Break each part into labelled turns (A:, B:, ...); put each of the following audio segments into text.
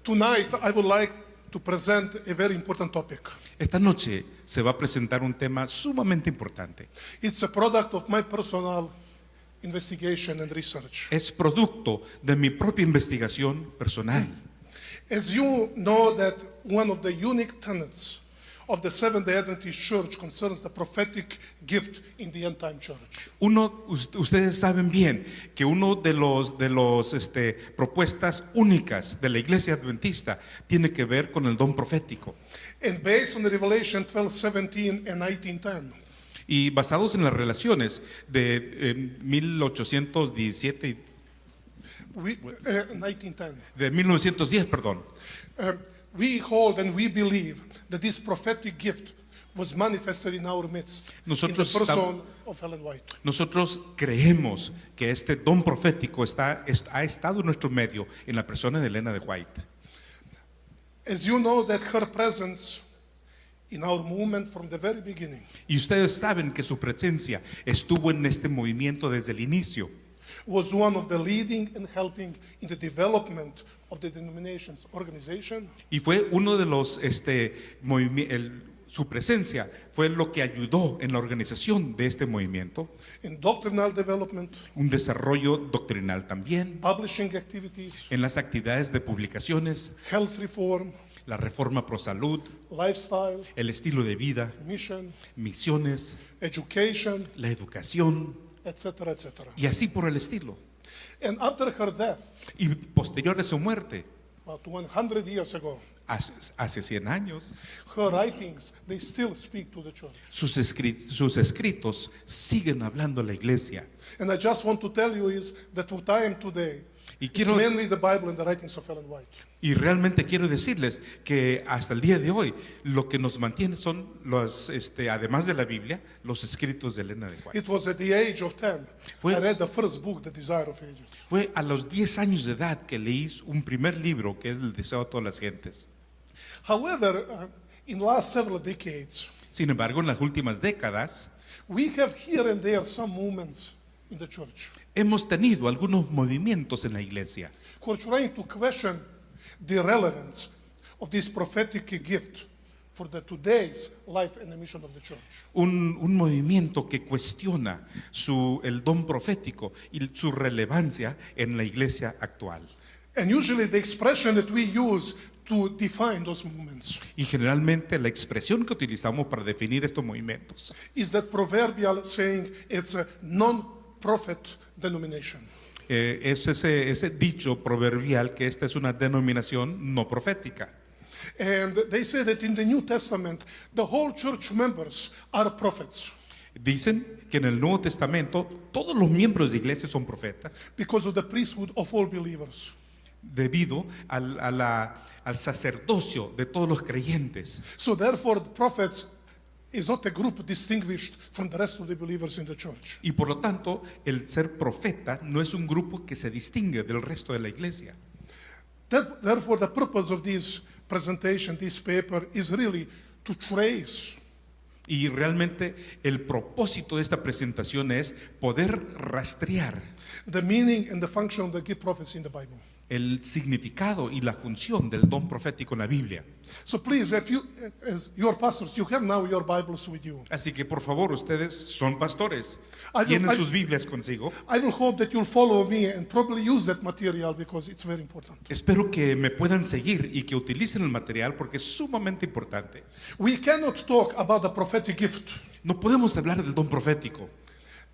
A: Tonight, I would like to present a very important topic.
B: Esta noche se va a presentar un tema sumamente importante.
A: It's a product of my personal investigation and research.
B: Es producto de mi propia investigación personal.
A: As you know that one of the unique tenets of the Seventh-day Adventist Church concerns the prophetic gift in the end-time church.
B: Ustedes saben bien que uno de los propuestas únicas de la Iglesia Adventista tiene que ver con el don profético.
A: And based on the Revelation 12:17 and 19:10.
B: Y basados en las relaciones de 1817
A: 1910.
B: de 1910, perdón.
A: We hold and we believe that this prophetic gift was manifested in our midst in the person of Ellen White.
B: Nosotros creemos que este don profético ha estado en nuestro medio en la persona de Elena de White.
A: As you know that her presence in our movement from the very beginning
B: Y ustedes saben que su presencia estuvo en este movimiento desde el inicio.
A: was one of the leading and helping in the development of the denomination's organization.
B: Y fue uno de los, su presencia fue lo que ayudó en la organización de este movimiento,
A: In doctrinal development,
B: un desarrollo doctrinal también,
A: publishing activities,
B: en las actividades de publicaciones,
A: health reform,
B: la reforma pro salud,
A: lifestyle,
B: el estilo de vida,
A: mission,
B: misiones,
A: education,
B: la educación
A: etc., etc.
B: y así por el estilo.
A: And after her death,
B: Y posterior a su muerte,
A: about 100 years ago,
B: hace 100 años,
A: her writings, they still speak to the church.
B: sus escritos siguen hablando a la iglesia.
A: And I just want to tell you is that what I am today,
B: Y
A: it's
B: quiero-
A: mainly the Bible and the writings of Ellen White.
B: Y realmente quiero decirles que hasta el día de hoy lo que nos mantiene son los, además de la Biblia, los escritos de Elena de White.
A: It was at the age of 10.
B: Fue-
A: I read the first book, The Desire of Ages.
B: Fue a los 10 años de edad que leí un primer libro que es El deseo de todas las gentes.
A: However, in the last several decades,
B: Sin embargo, en las últimas décadas
A: we have here and there some movements in the church
B: hemos tenido algunos movimientos en la iglesia
A: who are trying to question the relevance of this prophetic gift for the today's life and the mission of the church.
B: un movimiento que cuestiona el don profético y su relevancia en la iglesia actual.
A: And usually the expression that we use to define those movements
B: Y generalmente la expresión que utilizamos para definir estos movimientos
A: is that proverbial saying it's a non-prophet denomination.
B: es ese dicho proverbial que esta es una denominación no profética.
A: And they say that in the New Testament, the whole church members are prophets
B: Dicen que en el Nuevo Testamento todos los miembros de iglesia son profetas
A: because of the priesthood of all believers.
B: debido al sacerdocio de todos los creyentes.
A: So therefore, the prophets is not a group distinguished from the rest of the believers in the church.
B: Y por lo tanto, el ser profeta no es un grupo que se distingue del resto de la iglesia.
A: Therefore, the purpose of this presentation, this paper, is really to trace
B: Y realmente el propósito de esta presentación es poder rastrear
A: the meaning and the function of the gift prophecy in the Bible.
B: el significado y la función del don profético en la Biblia.
A: So please, if you, as your pastors, you have now your Bibles with you.
B: Así que por favor, ustedes son pastores,
A: I
B: tienen
A: will-
B: sus Biblias consigo.
A: I will hope that you'll follow me and probably use that material because it's very important.
B: Espero que me puedan seguir y que utilicen el material porque es sumamente importante.
A: We cannot talk about the prophetic gift
B: No podemos hablar del don profético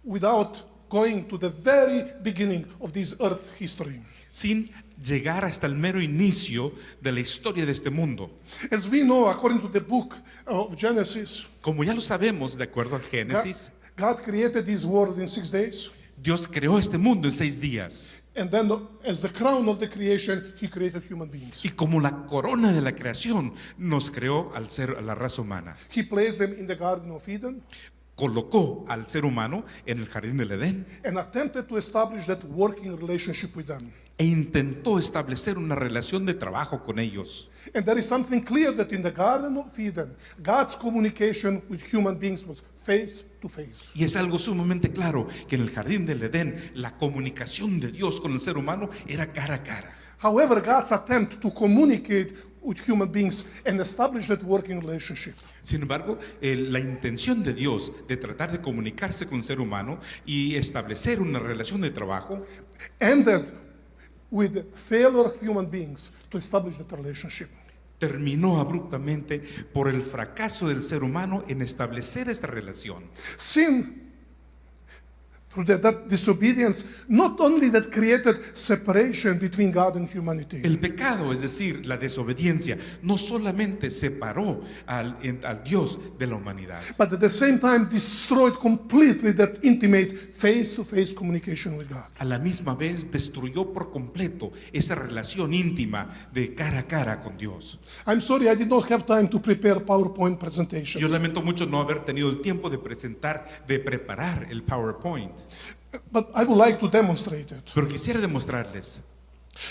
A: without going to the very beginning of this earth history.
B: sin llegar hasta el mero inicio de la historia de este mundo.
A: As we know, according to the book of Genesis,
B: Como ya lo sabemos, de acuerdo al Génesis,
A: God created this world in 6 days.
B: Dios creó este mundo en 6 días.
A: And then, as the crown of the creation, He created human beings.
B: Y como la corona de la creación, nos creó al ser, a la raza humana.
A: He placed them in the Garden of Eden
B: Colocó al ser humano en el jardín del Edén
A: and attempted to establish that working relationship with them.
B: e intentó establecer una relación de trabajo con ellos.
A: And there is something clear that in the Garden of Eden, God's communication with human beings was face to face.
B: Y es algo sumamente claro que en el jardín del Edén la comunicación de Dios con el ser humano era cara a cara.
A: However, God's attempt to communicate with human beings and establish that working relationship
B: Sin embargo, la intención de Dios de tratar de comunicarse con el ser humano y establecer una relación de trabajo
A: ended with the failure of human beings to establish that relationship.
B: terminó abruptamente por el fracaso del ser humano en establecer esta relación.
A: Sin, through that disobedience, not only that created separation between God and humanity,
B: El pecado, es decir, la desobediencia, no solamente separó al Dios de la humanidad,
A: but at the same time destroyed completely that intimate face-to-face communication with God.
B: a la misma vez destruyó por completo esa relación íntima de cara a cara con Dios.
A: I'm sorry, I did not have time to prepare PowerPoint presentation.
B: Yo lamento mucho no haber tenido el tiempo de preparar el PowerPoint,
A: But I would like to demonstrate it.
B: pero quisiera demostrarles.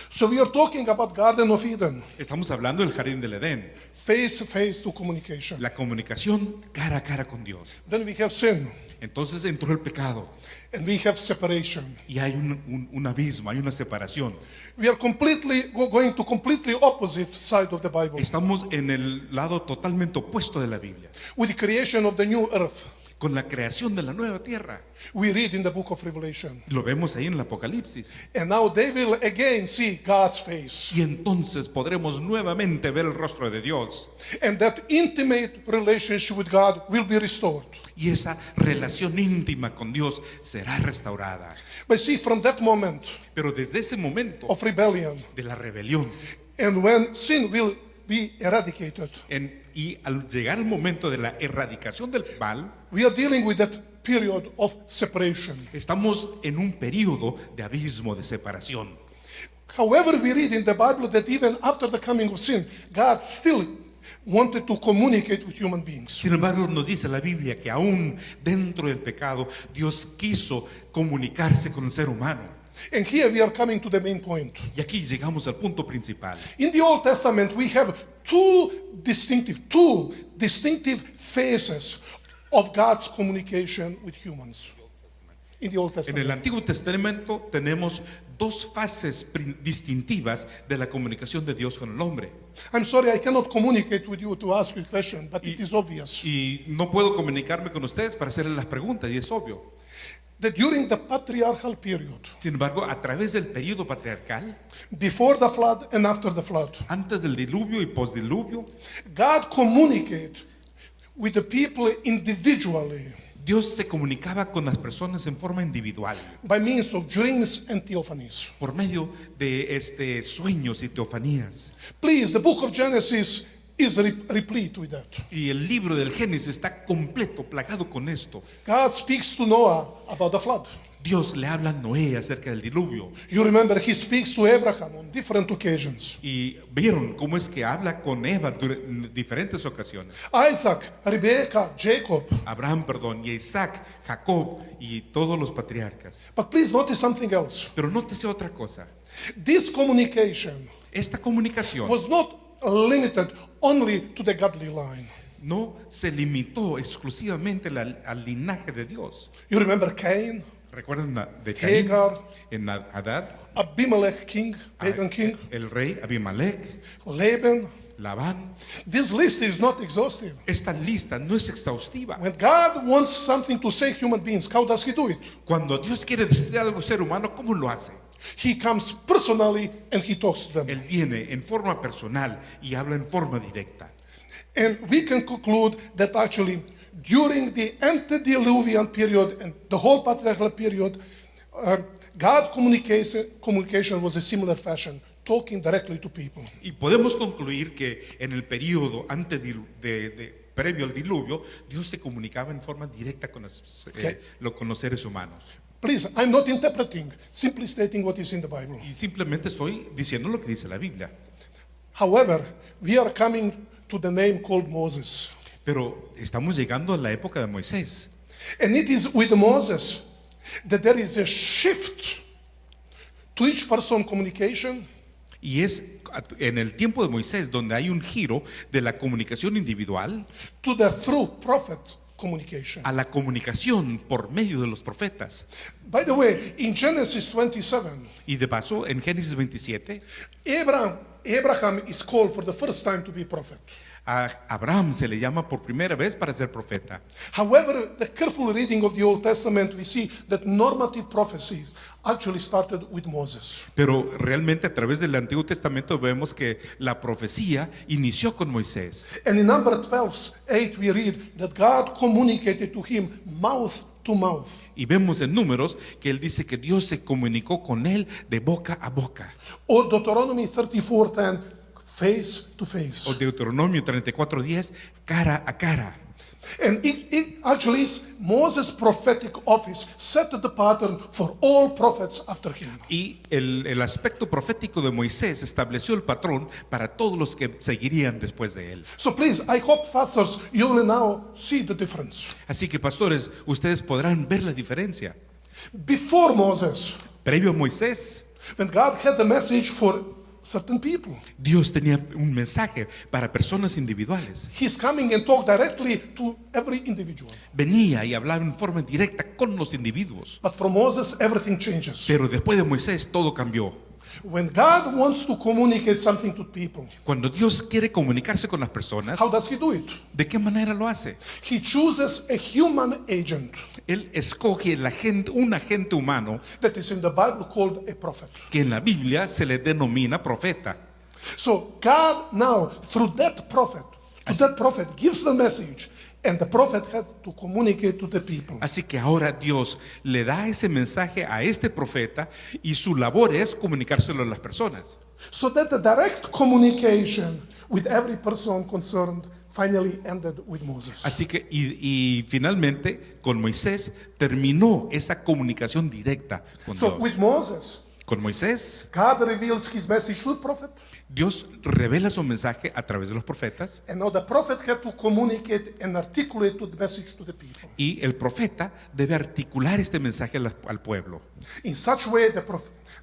A: So we are talking about Garden of Eden,
B: Estamos hablando del jardín del Edén,
A: face-to-face to communication.
B: la comunicación cara a cara con Dios.
A: Then we have sin,
B: Entonces entró el pecado
A: and we have separation.
B: y hay un abismo, hay una separación.
A: We are going to completely opposite side of the Bible
B: Estamos en el lado totalmente opuesto de la Biblia,
A: with the creation of the new earth.
B: con la creación de la nueva tierra.
A: We read in the book of Revelation.
B: Lo vemos ahí en el Apocalipsis.
A: And now they will again see God's face.
B: Y entonces podremos nuevamente ver el rostro de Dios.
A: And that intimate relationship with God will be restored.
B: Y esa relación íntima con Dios será restaurada.
A: But see, from that moment
B: Pero desde ese momento
A: of rebellion,
B: de la rebelión,
A: and when sin will be eradicated,
B: y al llegar el momento de la erradicación del mal,
A: we are dealing with that period of separation.
B: estamos en un periodo de abismo, de separación.
A: However, we read in the Bible that even after the coming of sin, God still wanted to communicate with human beings.
B: Sin embargo, nos dice la Biblia que aún dentro del pecado, Dios quiso comunicarse con el ser humano.
A: And here we are coming to the main point.
B: Y aquí llegamos al punto principal.
A: In the Old Testament, we have two distinctive phases of God's communication with humans. In the Old
B: En el
A: Testament.
B: Antiguo Testamento tenemos dos fases distintivas de la comunicación de Dios con el hombre.
A: I'm sorry, I cannot communicate with you to ask you a question, but it is obvious
B: Y no puedo comunicarme con ustedes para hacerles las preguntas, y es obvio.
A: that during the patriarchal period,
B: Sin embargo, a través del periodo patriarcal,
A: before the flood and after the flood,
B: antes del diluvio y postdiluvio,
A: God communicated with the people individually
B: Dios se comunicaba con las personas en forma individual,
A: by means of dreams and theophanies.
B: por medio de sueños y teofanías.
A: Please, the book of Genesis is replete with that.
B: Y el libro del Génesis está completo, plagado con esto.
A: God speaks to Noah about the flood.
B: Dios le habla a Noé acerca del diluvio.
A: You remember he speaks to Abraham on different occasions.
B: Y vieron cómo es que habla con Eva en diferentes ocasiones.
A: Isaac, Rebecca, Jacob.
B: Abraham, perdón, y Isaac, Jacob y todos los patriarcas.
A: But please notice something else.
B: Pero nótese otra cosa.
A: This communication
B: Esta comunicación
A: was not limited only to the godly line.
B: no se limitó exclusivamente al linaje de Dios.
A: You remember Cain,
B: ¿Recuerdan de Caín?
A: Hagar,
B: En Adad,
A: Abimelech king, pagan king,
B: el rey Abimelech,
A: Laban.
B: Labán.
A: This list is not exhaustive.
B: Esta lista no es exhaustiva.
A: When God wants something to say human beings, how does he do it?
B: Cuando Dios quiere decirle algo al ser humano, ¿cómo lo hace?
A: He comes personally and he talks to them.
B: Él viene en forma personal y habla en forma directa.
A: And we can conclude that actually during the antediluvian period and the whole patriarchal period, God communication was a similar fashion, talking directly to people.
B: Y podemos concluir que en el periodo previo al diluvio, Dios se comunicaba en forma directa con los seres humanos.
A: Please, I'm not interpreting, simply stating what is in the Bible.
B: Y simplemente estoy diciendo lo que dice la Biblia.
A: However, we are coming to the name called Moses.
B: Pero estamos llegando a la época de Moisés.
A: And it is with Moses that there is a shift to each person communication
B: Y es en el tiempo de Moisés donde hay un giro de la comunicación individual
A: to the through prophet communication.
B: a la comunicación por medio de los profetas.
A: By the way, in Genesis 27,
B: Y de paso, en Génesis 27,
A: Abraham is called for the first time to be prophet.
B: a Abraham se le llama por primera vez para ser profeta.
A: However, the careful reading of the Old Testament, we see that normative prophecies actually started with Moses.
B: Pero realmente a través del Antiguo Testamento vemos que la profecía inició con Moisés.
A: And in number 12:8, we read that God communicated to him mouth to mouth.
B: Y vemos en Números que él dice que Dios se comunicó con él de boca a boca.
A: Or Deuteronomy 34:10, face to face.
B: O Deuteronomio 34:10, cara a cara.
A: And actually, Moses' prophetic office set the pattern for all prophets after him.
B: Y el aspecto profético de Moisés estableció el patrón para todos los que seguirían después de él.
A: So please, I hope, pastors, you will now see the difference.
B: Así que pastores, ustedes podrán ver la diferencia.
A: Before Moses,
B: Previo a Moisés,
A: when God had the message for certain people,
B: Dios tenía un mensaje para personas individuales.
A: He's coming and talk directly to every individual.
B: Venía y hablaba en forma directa con los individuos.
A: But from Moses, everything changes.
B: Pero después de Moisés todo cambió.
A: When God wants to communicate something to people,
B: Cuando Dios quiere comunicarse con las personas,
A: how does He do it?
B: ¿de qué manera lo hace?
A: He chooses a human agent
B: Él escoge un agente humano
A: that is in the Bible called a prophet.
B: que en la Biblia se le denomina profeta.
A: So God now, through that prophet, gives the message, and the prophet had to communicate to the people.
B: Así que ahora Dios le da ese mensaje a este profeta y su labor es comunicárselo a las personas.
A: So that the direct communication with every person concerned finally ended with Moses.
B: Así que y finalmente con Moisés terminó esa comunicación directa con
A: So
B: Dios.
A: with Moses,
B: Con Moisés,
A: God reveals his message to the prophet,
B: Dios revela su mensaje a través de los profetas
A: and now the prophet had to communicate and articulate the message to the people.
B: y el profeta debe articular este mensaje al pueblo.
A: In such way, the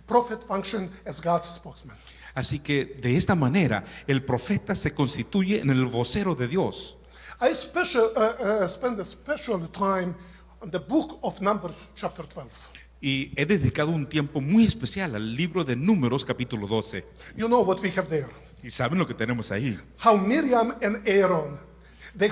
A: prophet functioned as God's spokesman.
B: Así que de esta manera el profeta se constituye en el vocero de Dios.
A: I spend a special time on the book of Numbers, chapter 12.
B: Y he dedicado un tiempo muy especial al libro de Números capítulo 12.
A: You know what we have there.
B: Y saben lo que tenemos ahí.
A: How Miriam and Aaron, they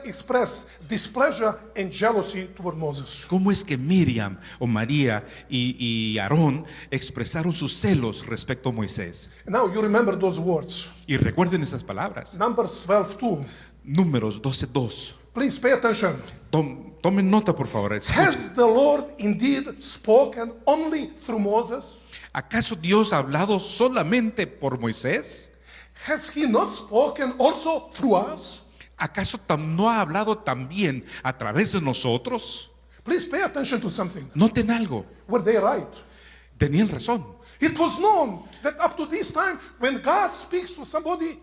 A: expressed displeasure and jealousy toward Moses.
B: ¿Cómo es que Miriam o María y Aarón expresaron sus celos respecto a Moisés?
A: And now you remember those words.
B: Y recuerden esas palabras.
A: Numbers 12:2.
B: Números 12:2.
A: Please pay attention.
B: Tomen nota, por favor. Escuchen.
A: Has the Lord indeed spoken only through Moses?
B: ¿Acaso Dios ha hablado solamente por Moisés?
A: Has he not spoken also through us?
B: ¿Acaso no ha hablado también a través de nosotros?
A: Please pay attention to something.
B: Noten algo.
A: Were they right?
B: Tenían razón.
A: It was known that up to this time, when God speaks to somebody,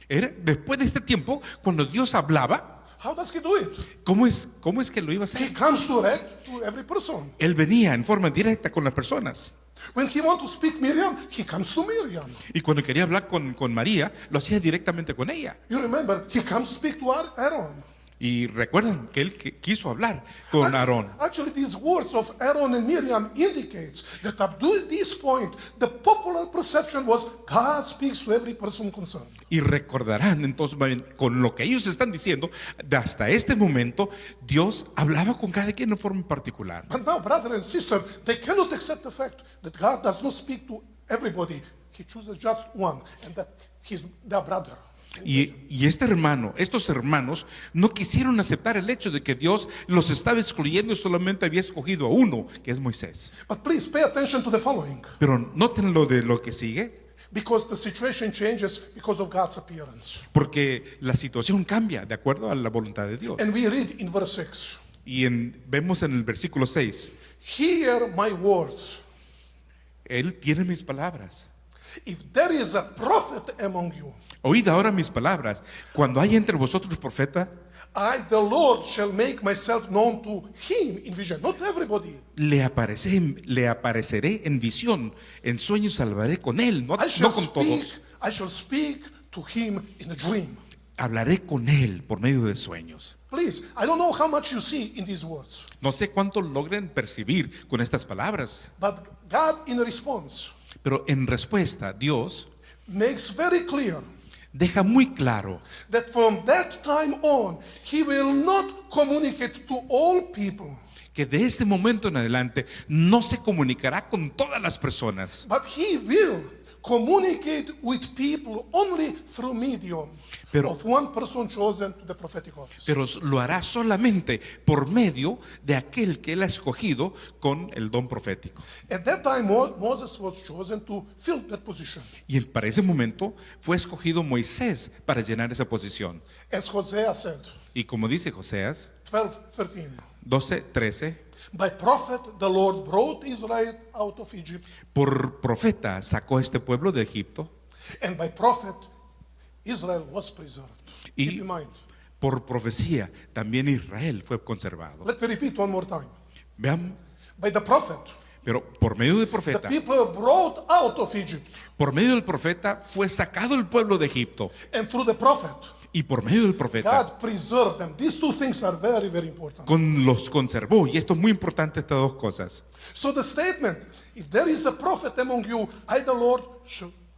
B: Después de este tiempo, cuando Dios hablaba,
A: how does he do it?
B: ¿cómo es que lo iba a
A: He
B: hacer?
A: comes direct to every person.
B: Él venía en forma directa con las personas.
A: When he wants to speak Miriam, he comes to Miriam.
B: Y cuando quería hablar con María, lo hacía directamente con ella.
A: You remember, he comes to speak to Aaron.
B: Y recuerdan que él quiso hablar con Aarón.
A: Actually, these words of Aaron and Miriam indicates that up to this point, the popular perception was God speaks to every person concerned.
B: Y recordarán entonces con lo que ellos están diciendo, de hasta este momento Dios hablaba con cada quien en forma particular.
A: But now, brother and sister, they cannot accept the fact that God does not speak to everybody. He chooses just one, and that he's their brother.
B: Y estos hermanos no quisieron aceptar el hecho de que Dios los estaba excluyendo y solamente había escogido a uno, que es Moisés.
A: But please pay attention to the following,
B: Pero noten lo de lo que sigue,
A: because the situation changes because of God's appearance.
B: porque la situación cambia de acuerdo a la voluntad de Dios.
A: And we read in verse 6,
B: Y vemos en el versículo 6,
A: hear my words.
B: Él tiene mis palabras.
A: If there is a prophet among you,
B: Oíd ahora mis palabras. Cuando haya entre vosotros profeta,
A: I, the Lord, shall make myself known to him in vision. Not everybody.
B: le apareceré en visión, en sueños hablaré con él, no con todos.
A: I shall speak to him in a dream.
B: hablaré con él por medio de sueños.
A: Please, I don't know how much you see in these words,
B: No sé cuánto logren percibir con estas palabras,
A: but God, in response,
B: pero en respuesta Dios
A: makes very clear
B: deja muy claro
A: that from that time on, He will not communicate to all people,
B: que de ese momento en adelante no se comunicará con todas las personas,
A: but He will communicate with people only through medium
B: Pero-
A: of one person chosen to the prophetic office.
B: pero lo hará solamente por medio de aquel que él ha escogido con el don profético.
A: At that time, Moses was chosen to fill that position.
B: Y para ese momento fue escogido Moisés para llenar esa posición.
A: As Hosea said,
B: Y como dice Joseas
A: 12:13,
B: 12:13,
A: by prophet the Lord brought Israel out of Egypt,
B: por profeta sacó a este pueblo de Egipto,
A: and by prophet Israel was preserved.
B: Y-
A: Keep in mind.
B: por profecía también Israel fue conservado.
A: Let me repeat one more time.
B: Vean,
A: By the prophet,
B: pero por medio del
A: the
B: profeta,
A: people brought out of Egypt,
B: por medio del profeta fue sacado el pueblo de Egipto,
A: and through the prophet,
B: y por medio del profeta
A: God preserved them. These two things are very, very important.
B: los conservó. Y esto es muy importante, estas dos cosas.
A: So the statement, if there is a prophet among you, I the Lord,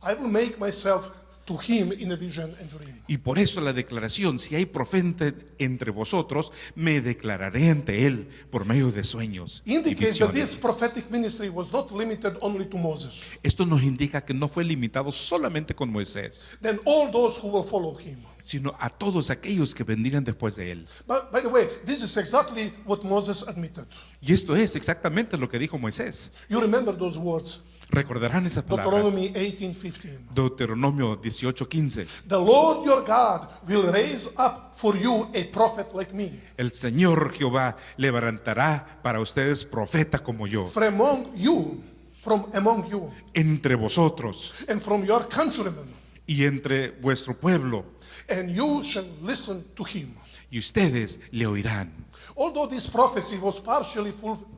A: I will make myself to him in a vision and dream.
B: Y por eso la declaración, si hay profeta entre vosotros, me declararé ante él por medio de sueños y
A: Indicates that
B: visiones.
A: this prophetic ministry was not limited only to Moses.
B: Esto nos indica que no fue limitado solamente con Moisés,
A: Then all those who will follow him.
B: sino a todos aquellos que vendrían después de él.
A: But by the way, this is exactly what Moses admitted.
B: Y esto es exactamente lo que dijo Moisés.
A: You remember those words,
B: Recordarán esas palabras.
A: Deuteronomy 18:15.
B: Deuteronomio 18:15.
A: The Lord your God will raise up for you a prophet like me
B: El Señor Jehová levantará para ustedes profeta como yo,
A: from among you,
B: entre vosotros
A: and from your countrymen,
B: y entre vuestro pueblo,
A: and you shall listen to him.
B: y ustedes le oirán.
A: Although this prophecy was partially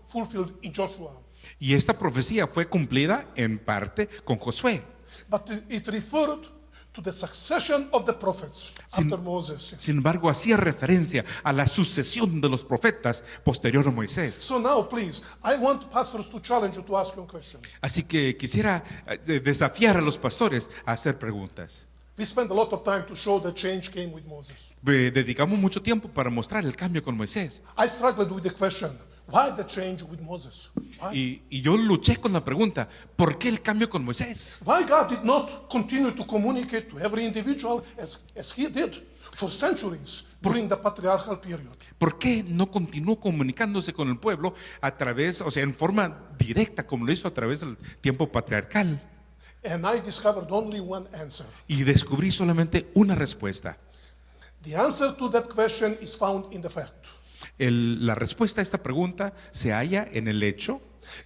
A: fulfilled in Joshua,
B: Y esta profecía fue cumplida en parte con Josué.
A: but it referred to the succession of the prophets
B: Sin-
A: after Moses.
B: Sin embargo, hacía referencia a la sucesión de los profetas posterior a Moisés.
A: So now, please, I want pastors to challenge you to ask you a question.
B: Así que quisiera desafiar a los pastores a hacer preguntas.
A: We spend a lot of time to show that change came with Moses.
B: Dedicamos mucho tiempo para mostrar el cambio con Moisés.
A: I struggled with the question, why the change with Moses? Why?
B: Y yo luché con la pregunta, ¿por qué el cambio con Moisés?
A: Why God did not continue to communicate to every individual as he did for centuries during the patriarchal period?
B: ¿Por qué no continuó comunicándose con el pueblo a través, o sea, en forma directa, como lo hizo a través del tiempo patriarcal?
A: And I discovered only one answer.
B: Y descubrí solamente una respuesta.
A: The answer to that question is found in the fact
B: La respuesta a esta pregunta se halla en el hecho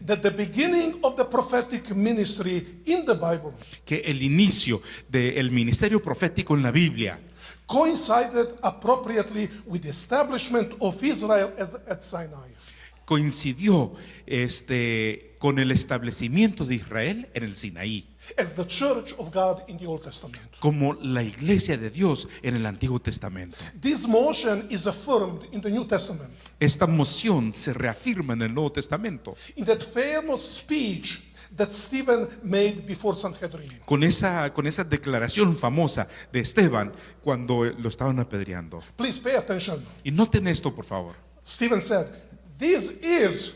A: that the beginning of the prophetic ministry in the Bible
B: que el inicio del ministerio profético en la Biblia
A: coincided appropriately with the establishment of Israel at Sinai.
B: coincidió con el establecimiento de Israel en el Sinaí,
A: As the church of God in the Old Testament.
B: como la iglesia de Dios en el Antiguo Testamento.
A: This motion is affirmed in the New Testament
B: Esta moción se reafirma en el Nuevo Testamento
A: in that famous speech that Stephen made before Sanhedrin.
B: con esa declaración famosa de Esteban cuando lo estaban apedreando.
A: Please pay attention.
B: Y noten esto, por favor.
A: Stephen said, "This is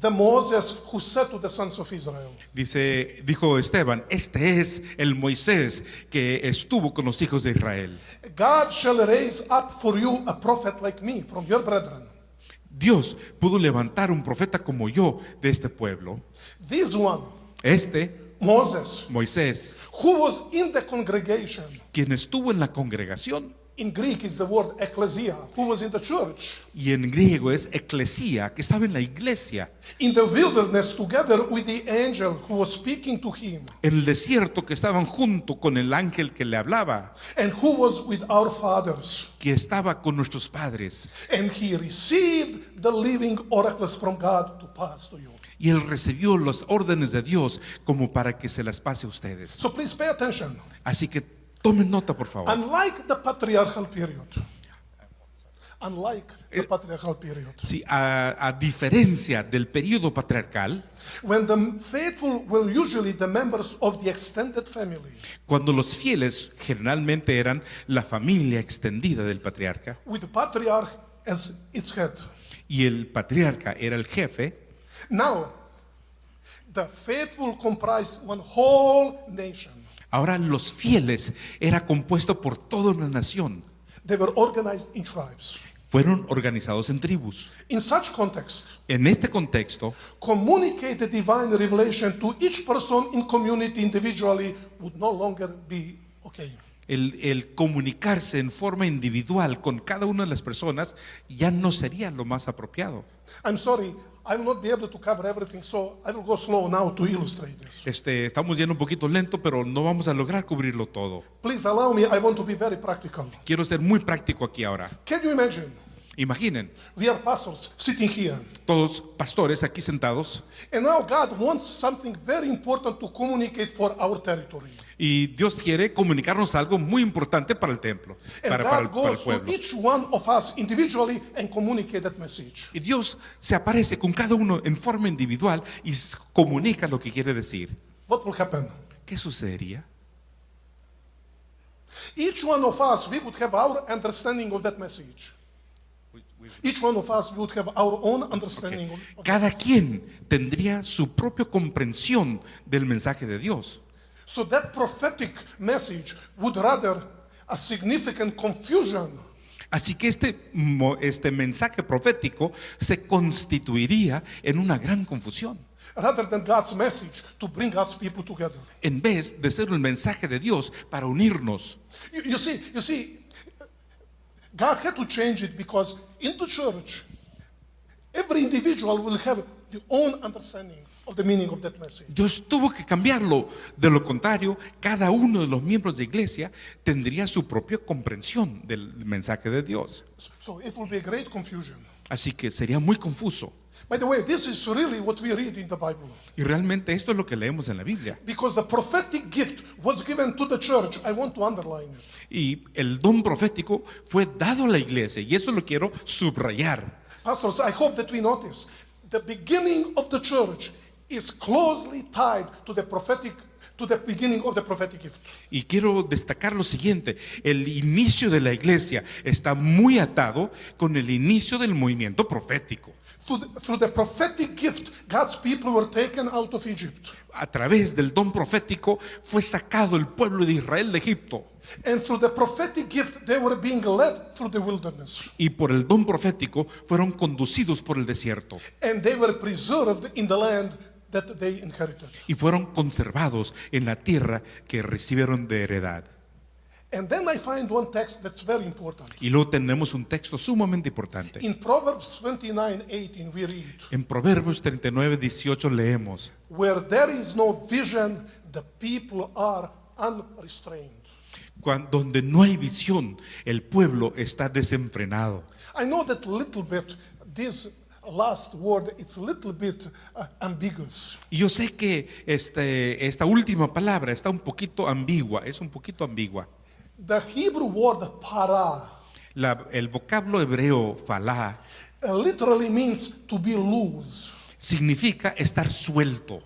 A: the Moses who said to the sons of Israel,
B: Dijo Esteban, este es el Moisés que estuvo con los hijos de Israel.
A: God shall raise up for you a prophet like me from your brethren.
B: Dios pudo levantar un profeta como yo de este pueblo.
A: This one,
B: Moses,
A: who was in the congregation."
B: quien estuvo en la congregación,
A: In Greek is the word ecclesia, who was in the church,
B: y en griego es eclesía, que estaba en la iglesia,
A: in the wilderness together with the angel who was speaking to him,
B: en el desierto, que estaban junto con el ángel que le hablaba,
A: and who was with our fathers.
B: que estaba con nuestros padres,
A: And he received the living oracles from God to pass to you.
B: y él recibió las órdenes de Dios como para que se las pase a ustedes.
A: So please pay attention.
B: Así que Tomen nota, por favor.
A: Unlike the patriarchal period,
B: Sí, a diferencia del periodo patriarcal,
A: when the faithful were usually the members of the extended family,
B: cuando los fieles generalmente eran la familia extendida del patriarca
A: with the patriarch as its head.
B: y el patriarca era el jefe,
A: Now, the faithful comprised one whole nation.
B: ahora los fieles era compuesto por toda una nación.
A: They were organized in tribes.
B: Fueron organizados en tribus.
A: In such context,
B: En este contexto,
A: communicate the divine revelation to each person in community individually would no longer be okay.
B: el comunicarse en forma individual con cada una de las personas ya no sería lo más apropiado.
A: I'm sorry, I will not be able to cover everything, so I will go slow now to illustrate this.
B: Estamos yendo un poquito lento, pero no vamos a lograr cubrirlo todo.
A: Please allow me, I want to be very practical.
B: Quiero ser muy práctico aquí ahora.
A: Can you imagine?
B: Imaginen,
A: We are pastors sitting here,
B: todos pastores aquí sentados,
A: and now God wants something very important to communicate for our territory.
B: y Dios quiere comunicarnos algo muy importante para el templo,
A: And
B: para
A: God
B: el
A: goes to
B: pueblo.
A: each one of us individually and communicate that message.
B: Y Dios se aparece con cada uno en forma individual y comunica lo que quiere decir.
A: What will happen?
B: ¿Qué sucedería?
A: Each one of us, we would have our understanding of that message. Each one of us would have our own understanding of
B: Cada quien tendría su propia comprensión del mensaje de Dios.
A: So that prophetic message would rather a significant confusion
B: Así que este mensaje profético se constituiría en una gran confusión,
A: rather than God's message to bring God's people together.
B: en vez de ser un mensaje de Dios para unirnos.
A: You see, God had to change it because in the church, every individual will have their own understanding of the meaning of that message.
B: Dios tuvo que cambiarlo. De lo contrario, cada uno de los miembros de iglesia tendría su propia comprensión del mensaje de Dios.
A: So it will be a great confusion.
B: Así que sería muy confuso.
A: By the way, this is really what we read in the Bible.
B: Y realmente esto es lo que leemos en la Biblia.
A: Because the prophetic gift was given to the church, I want to underline it.
B: Y el don profético fue dado a la iglesia, y eso lo quiero subrayar.
A: Pastors, I hope that we notice the beginning of the church is closely tied to the beginning of the prophetic gift.
B: Y quiero destacar lo siguiente: el inicio de la iglesia está muy atado con el inicio del movimiento profético.
A: Through the prophetic gift, God's people were taken out of Egypt.
B: A través del don profético fue sacado el pueblo de Israel de Egipto.
A: And through the prophetic gift, they were being led through the wilderness.
B: Y por el don profético fueron conducidos por el desierto.
A: And they were preserved in the land that they inherited.
B: Y fueron conservados en la tierra que recibieron de heredad.
A: And then I find one text that's very important.
B: Y luego tenemos un texto sumamente importante.
A: In Proverbs 29:18 we read,
B: En Proverbios 39:18 leemos:
A: where there is no vision, the people are unrestrained.
B: Donde no hay visión, el pueblo está desenfrenado.
A: I know that little bit, this last word, it's a little bit ambiguous.
B: Y yo sé que esta última palabra está un poquito ambigua, es un poquito ambigua.
A: The Hebrew word para
B: El vocablo hebreo falá
A: literally means to be loose,
B: significa estar suelto,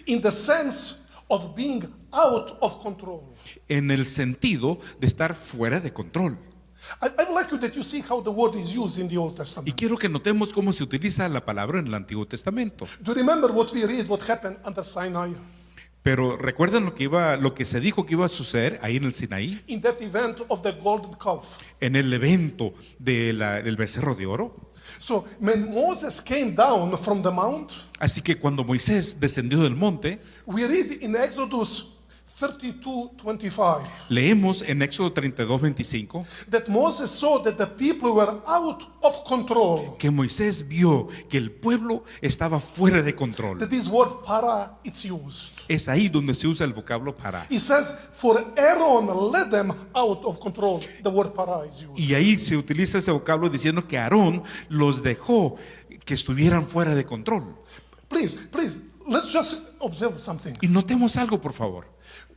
A: in the sense of being out of control.
B: en el sentido de estar fuera de control.
A: I would like you that you see how the word is used in the Old
B: Y
A: Testament.
B: quiero que notemos cómo se utiliza la palabra en el Antiguo Testamento.
A: Do you remember what we read, what happened under Sinai?
B: Pero ¿recuerdan lo que se dijo que iba a suceder ahí en el Sinaí?
A: In that event of the golden calf.
B: En el evento del becerro de oro.
A: So when Moses came down from the mount,
B: Así que cuando Moisés descendió del monte,
A: we read in Exodus 32:25
B: leemos en Éxodo 32:25
A: that Moses saw that the people were out of control.
B: que Moisés vio que el pueblo estaba fuera de control.
A: That this word para, it's used.
B: Es ahí donde se usa el vocablo para.
A: It says, for Aaron led them out of control. The word para is used.
B: Y ahí se utiliza ese vocablo diciendo que Aarón los dejó que estuvieran fuera de control.
A: Please, let's just observe something.
B: Y notemos algo, por favor.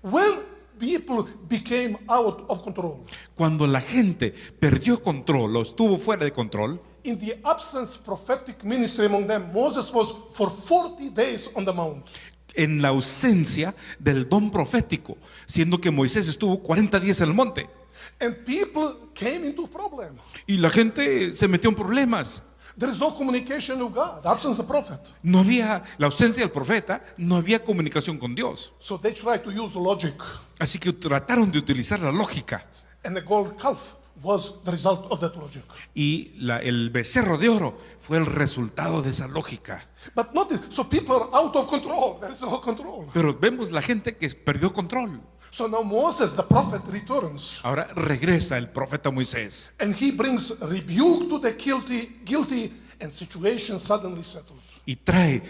A: When people became out of control.
B: Cuando la gente perdió control o estuvo fuera de control,
A: In the absence prophetic ministry among them, Moses was for 40 days on the mount.
B: en la ausencia del don profético, siendo que Moisés estuvo 40 días en el monte,
A: And people came into problem.
B: y la gente se metió en problemas.
A: There is no communication with God, absence of prophet.
B: No había la ausencia del profeta, no había comunicación con Dios.
A: So they tried to use logic.
B: Así que trataron de utilizar la lógica.
A: And the gold calf was the result of that logic.
B: Y el becerro de oro fue el resultado de esa lógica.
A: But notice, so people are out of control. There is no control.
B: Pero vemos la gente que perdió control.
A: So now Moses, the prophet, returns.
B: Ahora regresa el profeta Moisés
A: And he brings rebuke to the guilty and situation suddenly settled.
B: y trae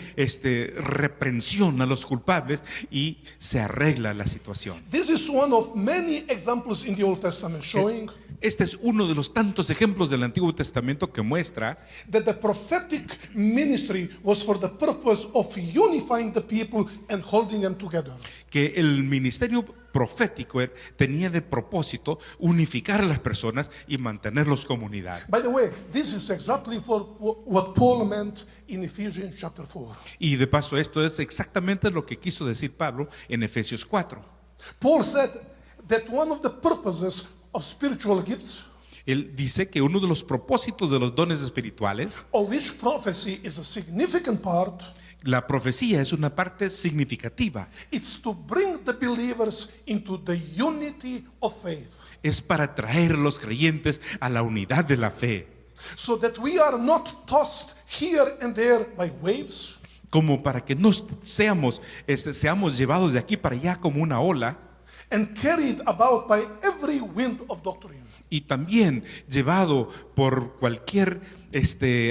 B: reprensión a los culpables y se arregla la situación.
A: This is one of many examples in the Old Testament showing
B: Este es uno de los tantos ejemplos del Antiguo Testamento que muestra
A: that the prophetic ministry was for the purpose of unifying the people and holding them together.
B: que el ministerio profético tenía de propósito unificar a las personas y mantenerlos como unidad.
A: By the way, this is exactly what Paul meant in Ephesians chapter 4.
B: Y de paso, esto es exactamente lo que quiso decir Pablo en Efesios 4.
A: Paul said that one of the purposes of spiritual gifts,
B: Él dice que uno de los propósitos de los dones espirituales,
A: of which prophecy is a significant part,
B: la profecía es una parte significativa,
A: it's to bring the believers into the unity of faith,
B: es para traer a los creyentes a la unidad de la fe,
A: so that we are not tossed here and there by waves,
B: como para que no seamos llevados de aquí para allá como una ola,
A: and carried about by every wind of doctrine.
B: y también llevado por cualquier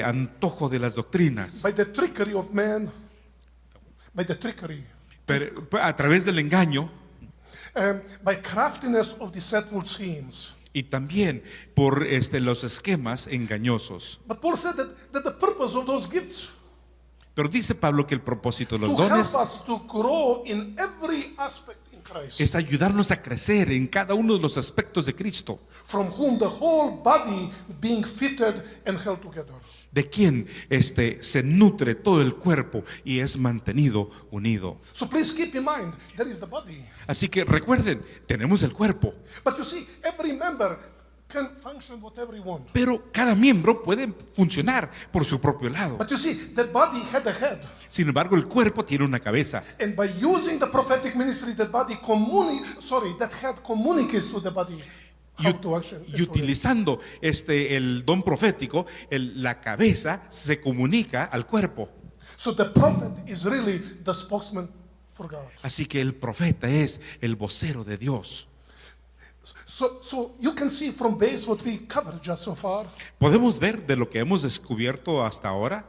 B: antojo de las doctrinas,
A: By the trickery of man, by the trickery,
B: pero a través del engaño
A: by craftiness of deceitful schemes.
B: y también por los esquemas engañosos.
A: But Paul said that the purpose of those gifts
B: Pero dice Pablo que el propósito de los
A: to
B: dones
A: help us to grow in every aspect in Christ,
B: es ayudarnos a crecer en cada uno de los aspectos de Cristo,
A: from whom the whole body being fitted and held together.
B: de quien se nutre todo el cuerpo y es mantenido unido.
A: So please keep in mind, there is the body.
B: Así que recuerden, tenemos el cuerpo,
A: But you see, every member can function whatever he wants.
B: pero cada miembro puede funcionar por su propio lado.
A: But you see, that body had a head.
B: Sin embargo, el cuerpo tiene una cabeza.
A: And by using the prophetic ministry, that head communicates to the body how to action.
B: Y utilizando el don profético, la cabeza se comunica al cuerpo.
A: So the prophet is really the spokesman for God.
B: Así que el profeta es el vocero de Dios.
A: So you can see from base what we covered just so far,
B: Podemos ver de lo que hemos descubierto hasta ahora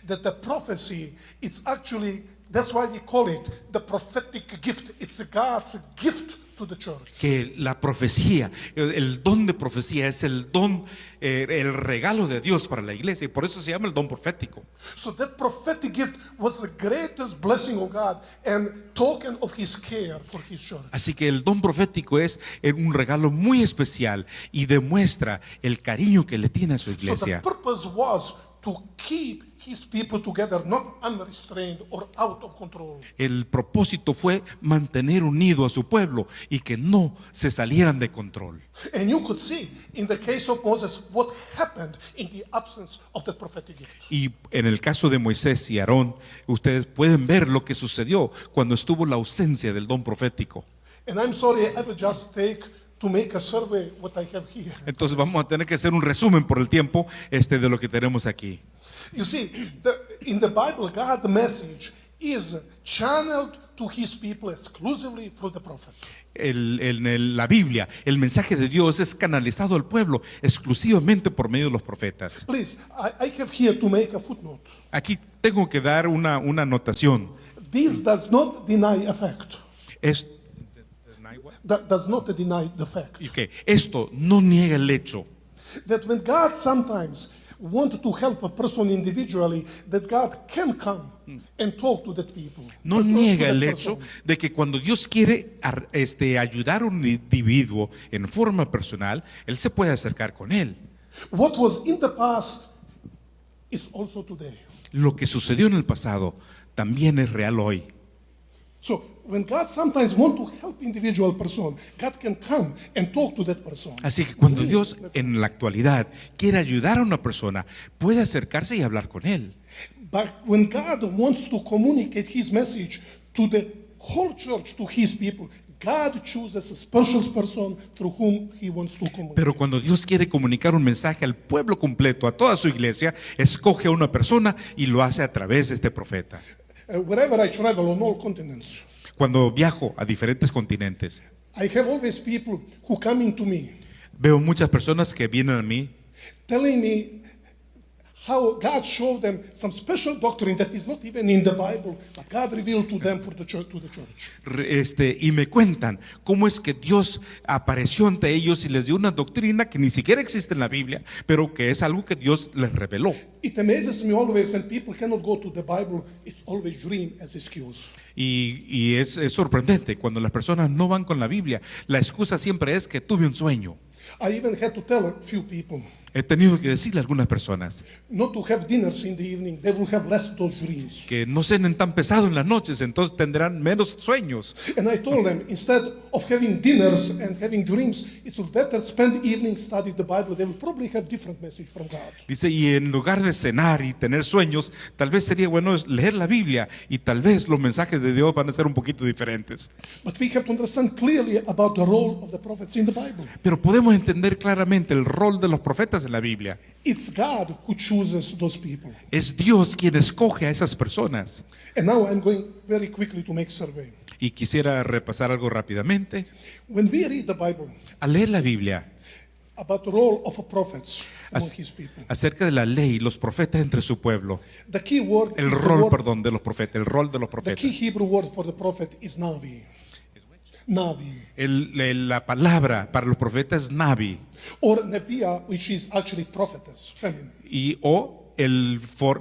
A: that the prophecy, it's actually, that's why we call it the prophetic gift. It's God's gift to the church.
B: que la profecía, el don de profecía es el don, el regalo de Dios para la iglesia, y por eso se llama el don profético.
A: So that prophetic gift was the greatest blessing of God and token of His care for His church.
B: Así que el don profético es un regalo muy especial y demuestra el cariño que le tiene a su
A: So the
B: iglesia.
A: purpose was to keep His people together, not unrestrained or out of control.
B: El propósito fue mantener unido a su pueblo y que no se salieran de control.
A: And you could see in the case of Moses what happened in the absence of the prophetic gift.
B: Y en el caso de Moisés y Aarón, ustedes pueden ver lo que sucedió cuando estuvo la ausencia del don profético.
A: And I'm sorry, I will just take to make a survey what I have here.
B: Entonces vamos a tener que hacer un resumen por el tiempo de lo que tenemos aquí.
A: You see, in the Bible, God's message is channeled to His people exclusively through the prophet.
B: La Biblia, el mensaje de Dios es canalizado al pueblo exclusivamente por medio de los profetas.
A: Please, I have here to make a footnote.
B: Aquí tengo que dar una anotación.
A: This does not deny a fact.
B: Es-
A: That does not deny the fact
B: Ok, esto no niega el hecho
A: that when God sometimes want to help a person individually, that God can come and talk to that people.
B: No
A: to
B: niega
A: that
B: el
A: person.
B: hecho de que cuando Dios quiere ayudar a un individuo en forma personal, Él se puede acercar con él.
A: What was in the past is also today.
B: Lo que sucedió en el pasado también es real hoy.
A: So when God sometimes want to help individual person, God can come and talk to that person.
B: Así que cuando Dios en la actualidad quiere ayudar a una persona, puede acercarse y hablar con él.
A: But when God wants to communicate His message to the whole church, to His people, God chooses a special person through whom He wants to communicate.
B: Pero cuando Dios quiere comunicar un mensaje al pueblo completo, a toda su iglesia, escoge a una persona y lo hace a través de este profeta.
A: Wherever I travel on all continents,
B: Cuando viajo a diferentes continentes,
A: I have always people who coming to me,
B: veo muchas personas que vienen a mí
A: telling me how God showed them some special doctrine that is not even in the Bible, but God revealed to them for the church, to the church.
B: y me cuentan cómo es que Dios apareció ante ellos y les dio una doctrina que ni siquiera existe en la Biblia, pero que es algo que Dios les reveló.
A: It amazes me always when people cannot go to the Bible, it's always dream as excuse.
B: Y es sorprendente cuando las personas no van con la Biblia. La excusa siempre es que tuve un sueño.
A: I even had to tell a few people
B: He tenido que decirle a algunas personas
A: not to have dinners in the evening, they will have less those dreams.
B: que no cenen tan pesado en las noches, entonces tendrán menos sueños.
A: And I told them, instead of having dinners and having dreams, it's better spend evening study the Bible. They will probably have different message from God.
B: Dice, y en lugar de cenar y tener sueños, tal vez sería bueno leer la Biblia y tal vez los mensajes de Dios van a ser un poquito diferentes.
A: But we have to understand clearly about the role of the prophets in the Bible.
B: Pero podemos entender claramente el rol de los profetas en la Biblia.
A: It's God who chooses those people.
B: Es Dios quien escoge a esas personas.
A: And now I'm going very quickly to make survey.
B: Y quisiera repasar algo rápidamente.
A: When we read the Bible
B: Al leer la Biblia
A: about the role of prophets among
B: ac-
A: His people,
B: acerca de la ley, los profetas entre su pueblo,
A: the key word
B: el
A: is the
B: rol,
A: word-
B: perdón, de los profetas, el rol de los
A: the
B: profetas.
A: key Hebrew word for the prophet is Navi. Navi.
B: La palabra para los profetas es Navi
A: Or Neviah, which is actually prophetess, feminine.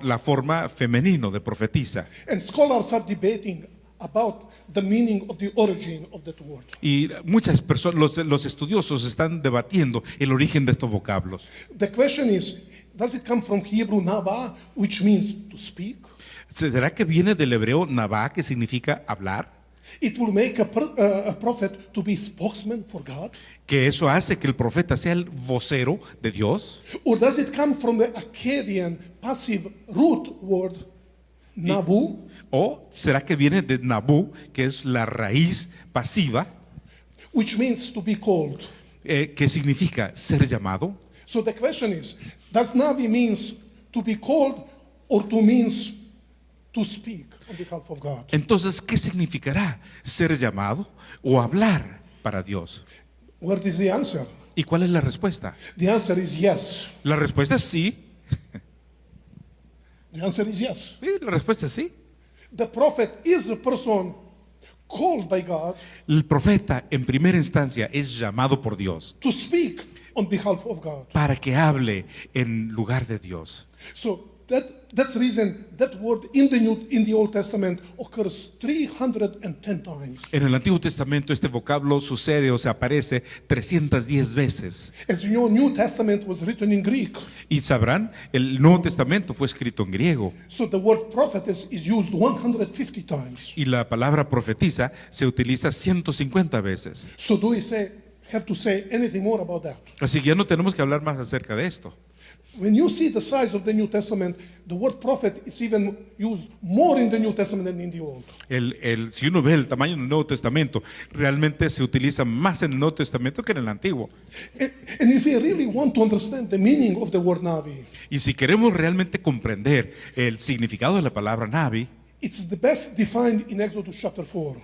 B: la forma femenino de profetiza.
A: And scholars are debating about the meaning of the origin of that word.
B: Y muchas personas, los estudiosos están debatiendo el origen de estos vocablos.
A: The question is, does it come from Hebrew Nava, which means to speak?
B: ¿Será que viene del hebreo Navá, que significa hablar?
A: It will make a prophet to be spokesman for God?
B: ¿Que eso hace que el profeta sea el vocero de Dios?
A: Or does it come from the Akkadian passive root word, Nabu,
B: ¿O será que viene de Nabú, que es la raíz pasiva,
A: which means to be called?
B: que significa ser llamado?
A: So the question is, does Navi means to be called or to means to speak on behalf of God?
B: Entonces, ¿qué significará ser llamado o hablar para Dios?
A: What is the answer?
B: ¿Y cuál es la respuesta?
A: The answer is yes.
B: La respuesta es sí.
A: The answer is yes.
B: Sí, la respuesta es sí.
A: The prophet is a person called by God
B: El profeta en primera instancia es llamado por Dios
A: to speak on behalf of God.
B: para que hable en lugar de Dios.
A: So that's the reason that word in the Old Testament occurs 310 times.
B: En el Antiguo Testamento este vocablo sucede o se aparece 310 veces.
A: As you know, New Testament was written in Greek.
B: Y sabrán, el Nuevo Testamento fue escrito en griego
A: So the word prophetess is used 150 times.
B: y la palabra profetiza se utiliza 150 veces.
A: So do we have to say anything more about that?
B: Así que ya no tenemos que hablar más acerca de esto.
A: When you see the size of the New Testament, the word prophet is even used more in the New Testament than in the Old.
B: Si uno ve el tamaño del Nuevo Testamento, realmente se utiliza más en el Nuevo Testamento que en el Antiguo.
A: And if we really want to understand the meaning of the word Navi,
B: Y si queremos realmente comprender el significado de la palabra Navi,
A: it's the best defined in Exodus chapter 4.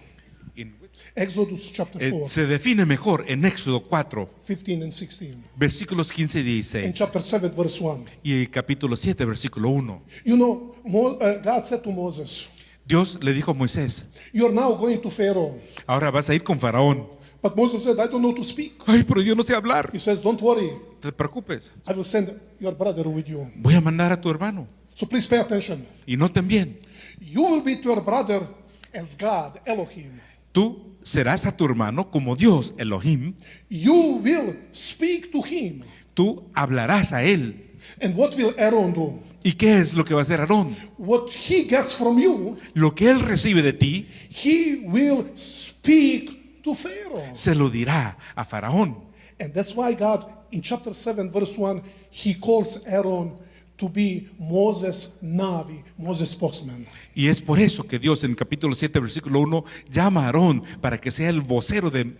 A: Exodus chapter 4,
B: se define mejor en Éxodo 4,
A: 15 and 16.
B: versículos 15 y
A: In
B: 16,
A: chapter 7, verse 1.
B: y capítulo 7, versículo 1.
A: You know, God said to Moses,
B: Dios le dijo a Moisés,
A: you're now going to Pharaoh.
B: ahora vas a ir con Faraón.
A: But Moses said, I don't know to speak.
B: Ay, pero yo no sé hablar.
A: He says, don't worry.
B: te preocupes,
A: I will send your brother with you.
B: voy a mandar a tu hermano.
A: So please pay attention.
B: Y noten bien,
A: You will be to your brother as God, Elohim.
B: tú serás a tu hermano como Dios, Elohim.
A: You will speak to him.
B: Tú hablarás a él.
A: And what will Aaron do?
B: ¿Y qué es lo que va a hacer Aarón?
A: What he gets from you,
B: Lo que él recibe de ti,
A: he will speak to Pharaoh.
B: se lo dirá a Faraón.
A: And that's why God, in chapter 7, verse 1, he calls Aaron to be Moses' Navi, Moses' spokesman.
B: Y es por eso que Dios en capítulo 7, versículo 1, llama a Aarón para que sea el vocero de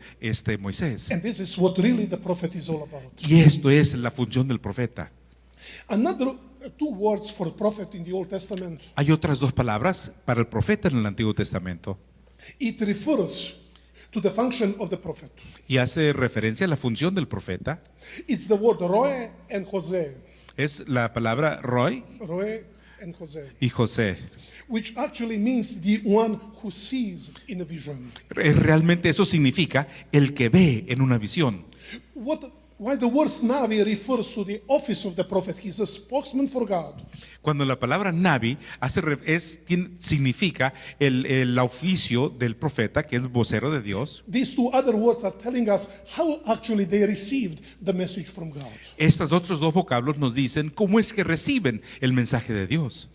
B: Moisés.
A: And this is what really the prophet is all about.
B: Y esto es la función del profeta.
A: Another two words for prophet in the Old Testament.
B: Hay otras dos palabras para el profeta en el Antiguo Testamento
A: It refers to the function of the prophet.
B: y hace referencia a la función del profeta.
A: It's the word Roe and Jose.
B: Es la palabra Roy
A: Roe and Jose,
B: y José.
A: which actually means the one who sees in a vision.
B: Realmente eso significa el que ve en una visión.
A: Why the word Navi refers to the office of the prophet. He's a spokesman for God.
B: Cuando la palabra Navi significa el oficio del profeta, que es vocero de Dios.
A: These two other words are telling us how actually they received the message from God.
B: Estos otros dos vocablos nos dicen cómo es que reciben el mensaje de Dios.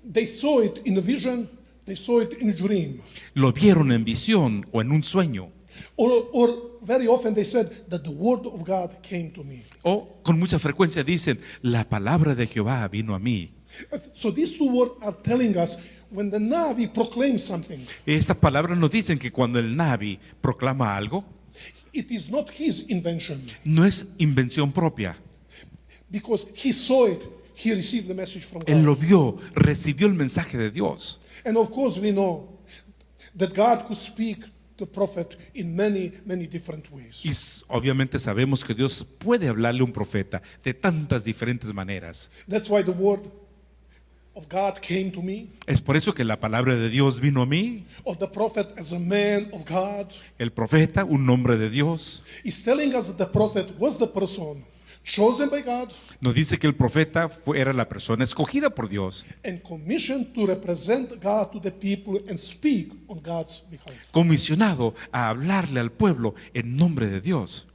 A: They saw it in a vision, they saw it in a dream.
B: Lo vieron en visión o en un sueño.
A: Or very often they said that the word of God came to me.
B: O con mucha frecuencia dicen, la palabra de Jehová vino a mí.
A: So these two words are telling us when the Navi proclaims something,
B: Estas palabras nos dicen que cuando el Navi proclama algo,
A: it is not his invention.
B: no es invención propia.
A: Because he saw it, he received the message from
B: Él
A: God.
B: lo vio, recibió el mensaje de Dios.
A: And of course we know that God could speak to the prophet in many, many different ways.
B: Y obviamente sabemos que Dios puede hablarle a un profeta de tantas diferentes maneras.
A: That's why the word of God came to me,
B: Es por eso que la palabra de Dios vino a mí.
A: of the prophet as a man of God.
B: El profeta, un hombre de Dios,
A: He's telling us that the prophet was the person chosen by God
B: nos dice que el profeta era la persona escogida por Dios,
A: and commissioned to represent God to the people and speak on God's behalf.
B: comisionado a hablarle al pueblo en nombre de Dios.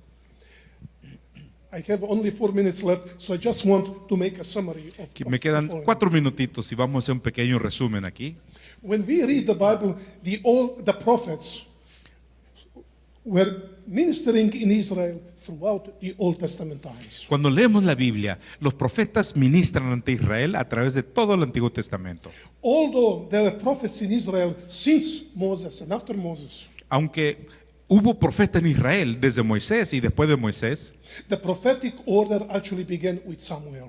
A: I have only 4 minutes left, so I just want to make a summary of
B: Me
A: the
B: quedan
A: following.
B: 4 minutitos y vamos a hacer un pequeño resumen aquí.
A: When we read the Bible, the prophets were ministering in Israel throughout the Old Testament times.
B: Cuando leemos la Biblia, los profetas ministran ante Israel a través de todo el Antiguo Testamento.
A: Although there were prophets in Israel since Moses and after Moses,
B: Aunque hubo profeta en Israel desde Moisés y después de Moisés,
A: the prophetic order actually began with Samuel.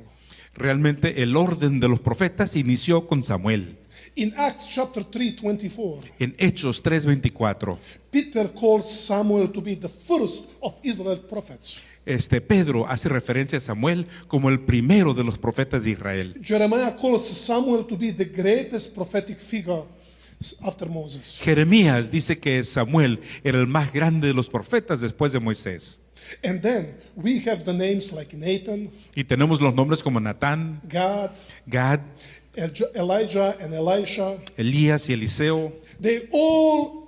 B: realmente el orden de los profetas inició con Samuel.
A: In Acts chapter 3:24,
B: En Hechos 3:24,
A: Peter calls Samuel to be the first of Israel prophets.
B: Pedro hace referencia a Samuel como el primero de los profetas de Israel.
A: Jeremiah calls Samuel to be the greatest prophetic figure after Moses.
B: Jeremías dice que Samuel era el más grande de los profetas después de Moisés.
A: And then we have the names like Nathan,
B: Y tenemos los nombres como Natán,
A: Gad,
B: Gad,
A: Elijah, and Elisha.
B: Elías y Eliseo.
A: They all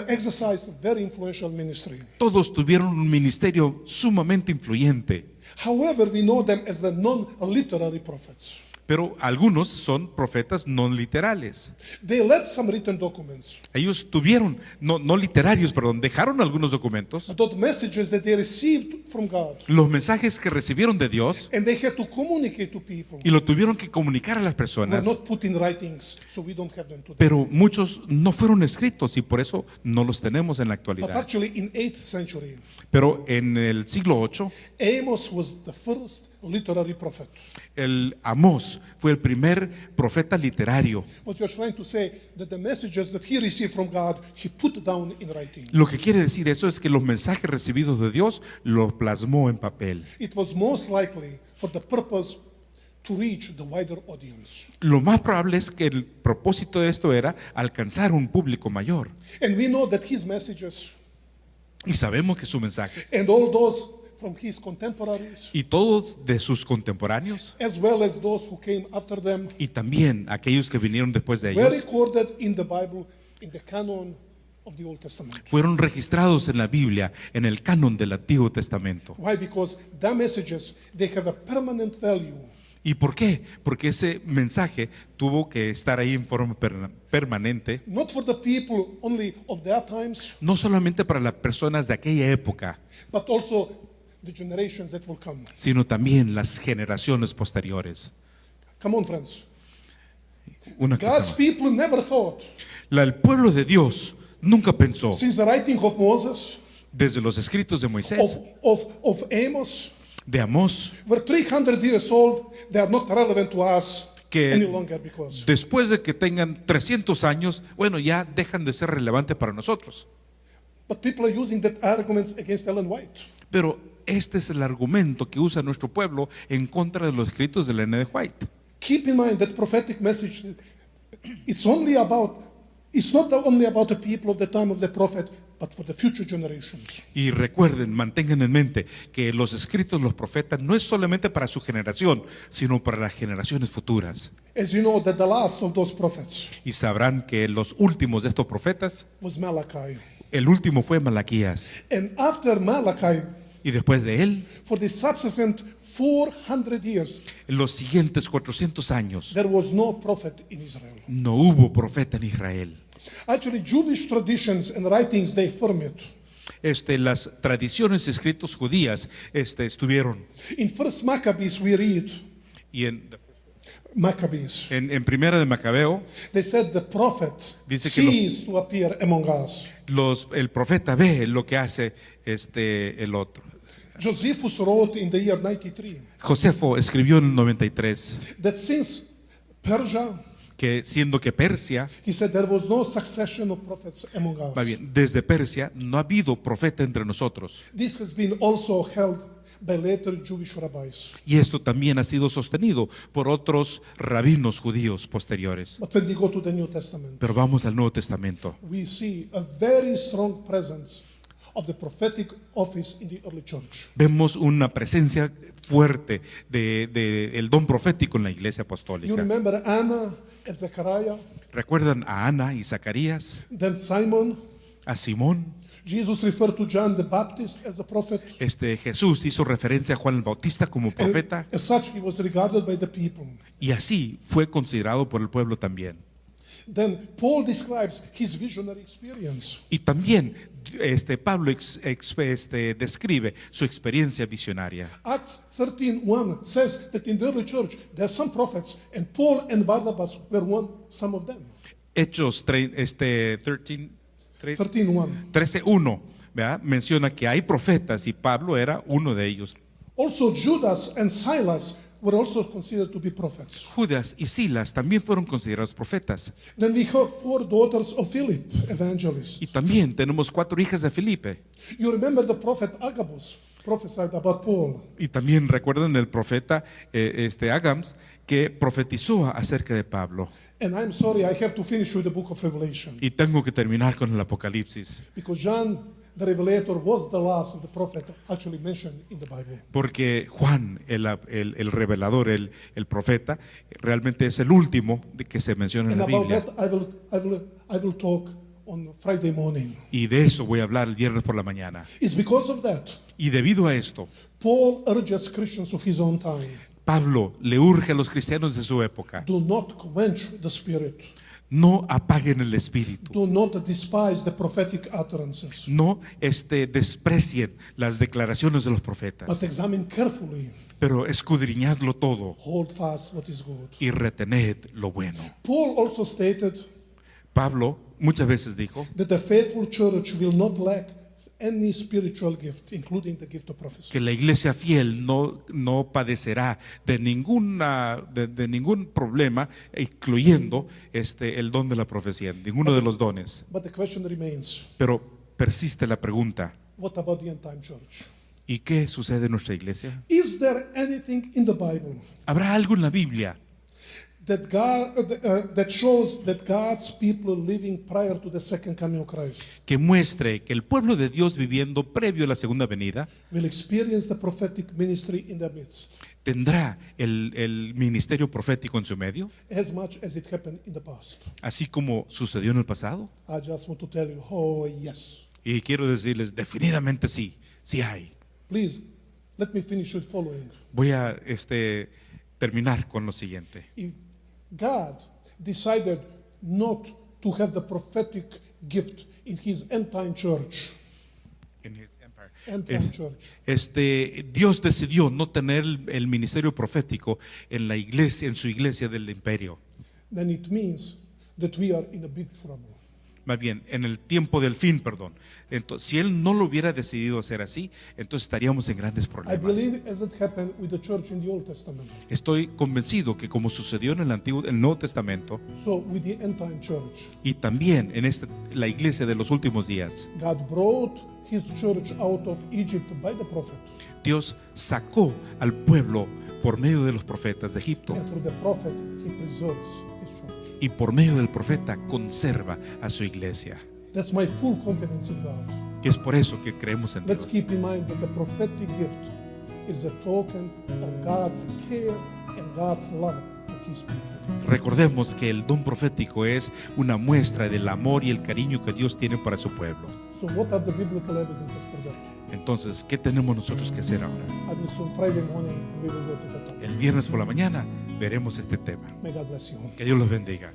A: exercised very influential ministry.
B: Todos tuvieron un ministerio sumamente influyente,
A: However, we know them as the non-literary prophets.
B: pero algunos son profetas no literales.
A: They left some written documents,
B: Ellos tuvieron, no literarios, perdón, dejaron algunos documentos,
A: those messages that they received from God,
B: los mensajes que recibieron de Dios,
A: and they had to communicate to people.
B: y lo tuvieron que comunicar a las
A: Were
B: personas,
A: not put in writings, so we don't have them today.
B: pero muchos no fueron escritos y por eso no los tenemos en la
A: But
B: actualidad.
A: actually, in 8th century,
B: Pero en el siglo VIII,
A: Amos was the first literary prophet.
B: el Amós fue el primer profeta literario.
A: What you're trying to say that the messages that he received from God, he put down in writing.
B: Lo que quiere decir eso es que los mensajes recibidos de Dios los plasmó en papel.
A: It was most likely for the purpose to reach the wider audience.
B: Lo más probable es que el propósito de esto era alcanzar un público mayor.
A: And we know that his messages
B: Y sabemos que su mensaje
A: and all those from his contemporaries,
B: y todos de sus contemporáneos,
A: as well as those who came after them,
B: y también aquellos que vinieron después de
A: were
B: ellos,
A: recorded in the Bible in the canon of the Old Testament.
B: fueron registrados en la Biblia, en el canon del Antiguo Testamento.
A: Why? Because their messages, they have a permanent value.
B: ¿Y por qué? Porque ese mensaje tuvo que estar ahí en forma permanente,
A: Not for the people only of their times,
B: no solamente para las personas de aquella época,
A: but also the generations that will come.
B: sino también las generaciones posteriores.
A: Come on, friends.
B: Una cosa
A: God's
B: más.
A: people never thought,
B: El pueblo de Dios nunca pensó,
A: since the writing of Moses,
B: desde los escritos de Moisés,
A: of Amos,
B: de Amós,
A: were 300 years old, they are not relevant to us
B: que
A: any longer because
B: después de que tengan 300 años, bueno, ya dejan de ser relevantes para nosotros.
A: but people are using that arguments against Ellen White.
B: Pero este es el argumento que usa nuestro pueblo en contra de los escritos de Elena de White.
A: Keep in mind that prophetic message, it's not only about the people of the time of the prophet, but for the future generations.
B: Y recuerden, mantengan en mente que los escritos de los profetas no es solamente para su generación, sino para las generaciones futuras.
A: As you know, that the last of those prophets
B: Y sabrán que los últimos de estos profetas,
A: was Malachi.
B: el último fue Malaquías.
A: And after Malachi,
B: Y después de él,
A: for the subsequent 400 years,
B: en los siguientes 400 años,
A: there was no prophet in Israel.
B: no hubo profeta en Israel.
A: Actually, Jewish traditions and writings, they affirm it.
B: Las tradiciones escritas judías estuvieron.
A: In First Maccabees, we read,
B: Y
A: Maccabees,
B: en Primera de Macabeo,
A: they said the prophet
B: Dice que lo-
A: ceased to appear among us.
B: el profeta ve lo que hace el otro.
A: Josephus wrote in the year 93
B: Josefo escribió en el 93
A: that since Persia,
B: que siendo que Persia,
A: he said there was no succession of prophets among us.
B: va bien, desde Persia no ha habido profeta entre nosotros.
A: This has been also held by later Jewish rabbis.
B: Y esto también ha sido sostenido por otros rabinos judíos posteriores.
A: But when we go to the New Testament,
B: Pero vamos al Nuevo Testamento.
A: we see a very strong presence of the prophetic office in the early church.
B: Vemos una presencia fuerte de el don profético en la iglesia
A: You
B: apostólica.
A: remember Anna and Zechariah,
B: ¿Recuerdan a Ana y Zacarías?
A: then Simon.
B: A Simón.
A: Jesus referred to John the Baptist as a prophet.
B: Jesús hizo referencia a Juan el Bautista como
A: And
B: profeta
A: as such, he was regarded by the people.
B: y así fue considerado por el pueblo también.
A: Then Paul describes his visionary experience.
B: Y también Pablo describe su experiencia visionaria.
A: Acts 13:1 says that in the early church there are some prophets, and Paul and Barnabas were some of them.
B: Hechos
A: 13:1.
B: 13:1, ¿verdad? Menciona que hay profetas y Pablo era uno de ellos.
A: Also, Judas and Silas were also considered to be prophets.
B: Judas y Silas también fueron considerados profetas.
A: Then we have 4 daughters of Philip, evangelists.
B: Y también tenemos 4 hijas de Felipe.
A: You remember the prophet Agabus prophesied about Paul.
B: Y también recuerdan el profeta Agams que profetizó acerca de Pablo.
A: And I'm sorry, I have to finish with the book of Revelation,
B: Y tengo que terminar con el Apocalipsis,
A: because John the Revelator was the last of the prophet actually mentioned in the Bible.
B: porque Juan, el revelador, el profeta, realmente es el último de que se menciona en
A: And
B: la
A: about
B: Biblia.
A: that, I will talk on Friday morning.
B: Y de eso voy a hablar el viernes por la mañana.
A: It's because of that
B: Y debido a esto,
A: Paul urges Christians of his own time,
B: Pablo le urge a los cristianos de su época:
A: do not quench the spirit,
B: no apaguen el espíritu,
A: do not despise the prophetic utterances,
B: no desprecien las declaraciones de los profetas,
A: but examine carefully,
B: pero escudriñadlo todo
A: hold fast what is good.
B: y retened lo bueno.
A: Paul also stated
B: Pablo muchas veces dijo
A: that the faithful church will not lack any spiritual gift, including the gift of prophecy.
B: que la iglesia fiel no padecerá de ningún problema, incluyendo el don de la profecía, ninguno de los dones.
A: But the question remains,
B: Pero persiste la pregunta:
A: what about the end time church?
B: ¿y qué sucede en nuestra iglesia?
A: Is there anything in the Bible
B: ¿Habrá algo en la Biblia
A: that that shows that God's people living prior to the second coming of Christ
B: que muestre que el pueblo de Dios viviendo previo a la segunda venida
A: will experience the prophetic ministry in their midst,
B: tendrá el ministerio profético en su medio,
A: as much as it happened in the past.
B: así como sucedió en el pasado.
A: I just want to tell you, oh yes.
B: Y quiero decirles, definitivamente sí, sí hay.
A: Please, let me finish with following.
B: Voy a terminar con lo siguiente.
A: If God decided not to have the prophetic gift in his end-time church, end-time church,
B: Dios decidió no tener el ministerio profético en la iglesia, en su iglesia del imperio.
A: then it means that we are in a big trouble.
B: Más bien, en el tiempo del fin, perdón. Entonces, si Él no lo hubiera decidido hacer así, entonces estaríamos en grandes
A: I
B: problemas.
A: believe as it happened with the church in the Old Testament,
B: Estoy convencido que como sucedió en el Nuevo Testamento
A: so with the end-time church,
B: y también en la iglesia de los últimos días,
A: God brought his church out of Egypt by the prophet,
B: Dios sacó al pueblo por medio de los profetas de Egipto
A: and through the prophet he preserves his church.
B: y por medio del profeta conserva a su iglesia.
A: That's my full confidence in God.
B: Es por eso que creemos en
A: Let's
B: Dios.
A: keep in mind that the prophetic gift is a token of God's care and God's love for his people.
B: Recordemos que el don profético es una muestra del amor y el cariño que Dios tiene para su pueblo.
A: So what are the biblical evidences for that?
B: Entonces, ¿qué tenemos nosotros que hacer ahora?
A: I will see on Friday morning and we will go to the top.
B: El viernes por la mañana veremos este tema.
A: May God bless you.
B: Que Dios los bendiga.